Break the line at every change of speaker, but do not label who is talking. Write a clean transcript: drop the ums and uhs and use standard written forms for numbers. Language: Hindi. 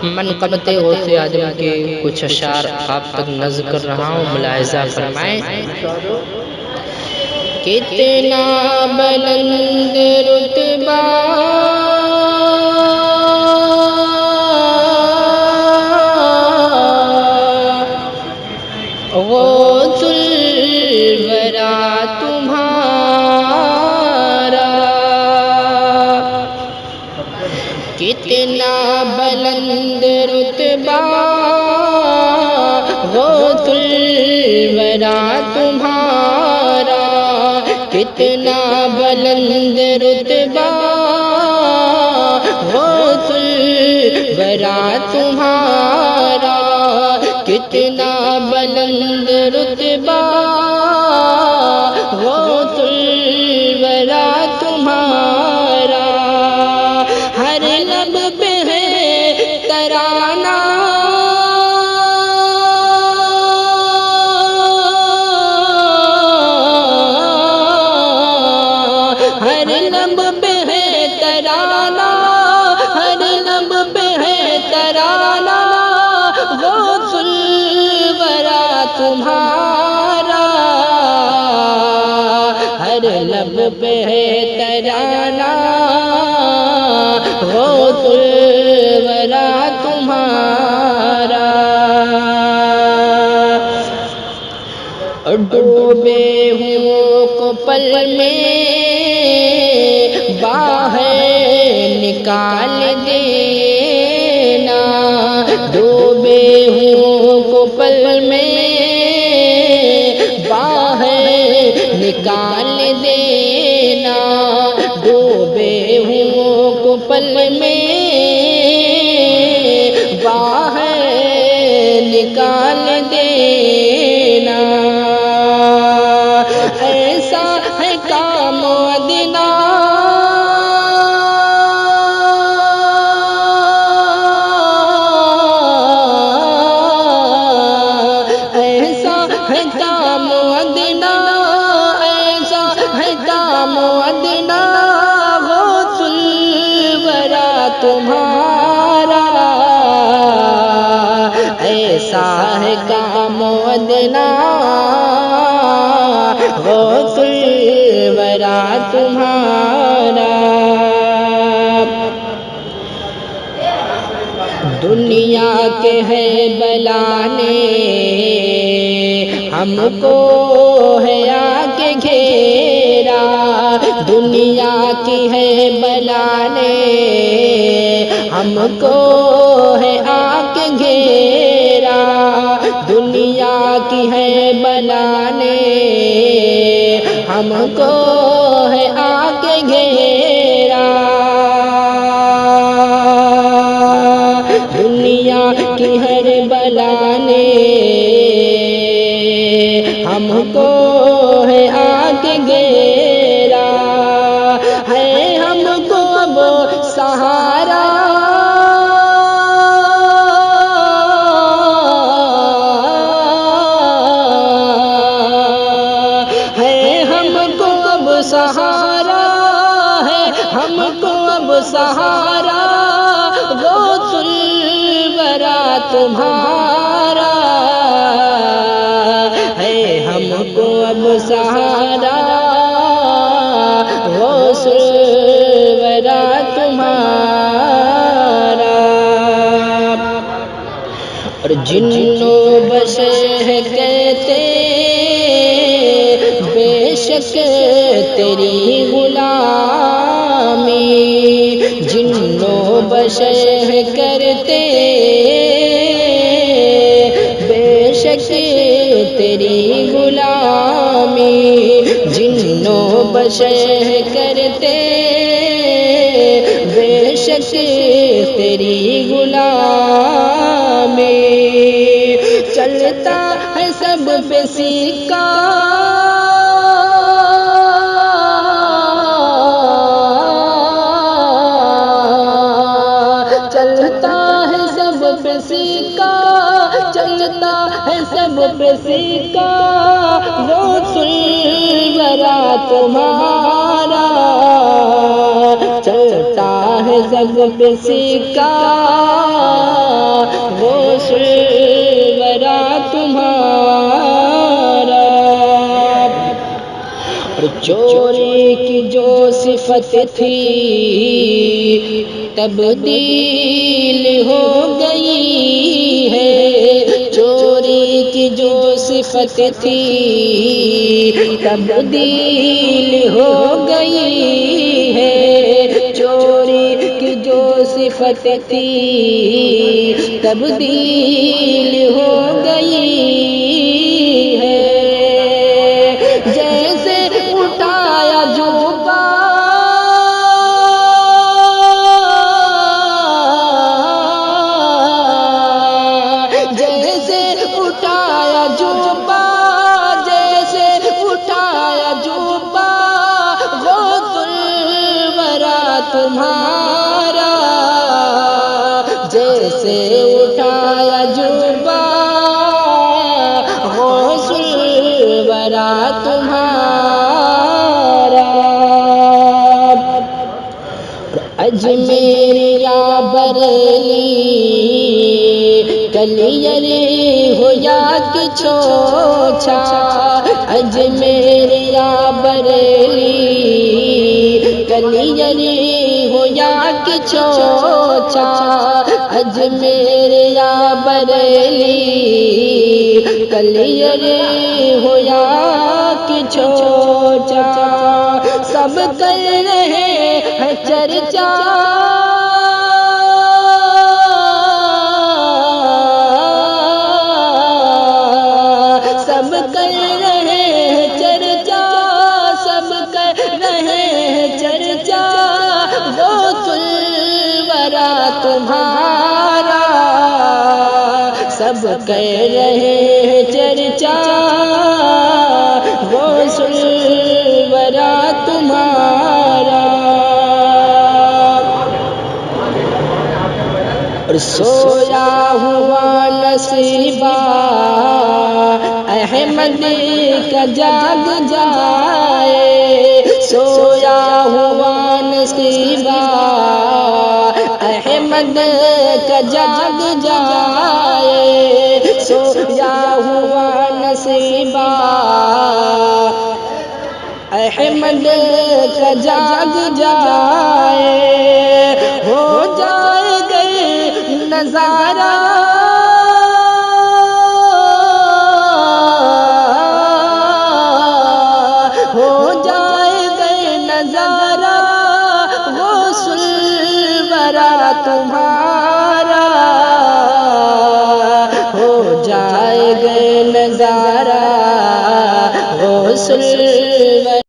मनक़बते गौसे आज़म के कुछ अशार आप तक नज़्म कर रहा हूँ, मुलाहिज़ा फरमाएं। कितना बुलंद रुतबा गौसुल वरा तुम्हारा, कितना बुलंद रुतबा गौसुल वरा तुम्हारा, कितना बुलंद रुतबा गौसुल वरा तुम्हारा, कितना बुलंद रुतबा गौसुल वरा तुम्हारा। हर लब पे है तराना, हर लब पे है तराना, हर लब पे है तराना गौसुल वरा तुम्हारा, हर लब पे है तराना गौसुल वरा तुम्हारा। डूबे हुओं को पल में बाहर निकाल देना, डूबे हुओं को पल में बाहर निकाल देना, डूबे हुओं को पल में बाहर निकाल देना। ऐसा है काम मदीना, ऐसा है काम मदीना, ऐसा है काम मदीना गौसुल वरा तुम्हारा, ऐसा है काम मदीना गौसुल वरा तुम्हारा। दुनिया के है बलाने हमको है आके घेरा, दुनिया की है बलाने हमको है आके घेरा, दुनिया की है बलाने हमको है आके घेरा, दुनिया की हर बलाने हमको है आके घेरा, है हमको अब सहारा, है हमको अब सहारा, है हमको अब सहारा गौसुल वरा तुम्हारा, है हमको अब सहारा गौसुल वरा तुम्हारा। और जिन्नो बशर कहते बेशक तेरी गुलामी, जिन्नो बशर करते बेशक तेरी गुलामी, जिन्नो बशर करते बेशक तेरी गुलामी, चलता है सब पे सिक्का, चलता है सब पे सिक्का, चलता है सब पे सिक्का गौसुल वरा तुम्हारा, चलता है सब पे सिक्का चोरी की जो सिफत थी तब्दील हो गई है। चोरी की जो सिफत थी तब्दील हो गई है। चोरी की जो सिफत थी तब्दील हो गई है। जैसे उठाया जुबा जैसे उठाया जुबा जैसे उठाया जुबा गौसुल वरा तुम्हारा। जैसे उठाया जुबा गौसुल वरा तुम्हारा। अजमेर या बरेली कलियरे हो या कि छोछा। अजमेर या बरेली कलियरे हो या कि छोछा। अजमेर या बरेली कलियरे हो या कि छोछा। सब कर रहे हैं चर्चा सब कर रहे हैं चर्चा सब कर रहे हैं चर्चा गौसुल वरा तुम्हारा। सब कर रहे हैं चर्चा गौसुल वरा तुम्हारा। और सोया हुआ नसीबा अहमद का जाग जाए। सोया हुआ नसीबा अहमद का जाग जाए। सोया हुआ नसीबा अहमद का जाग जाए। हो जाएगा नजारा हो जाएगा नजारा गौसुल वरा तुम्हारा। हो जाएगा नजारा गौसुल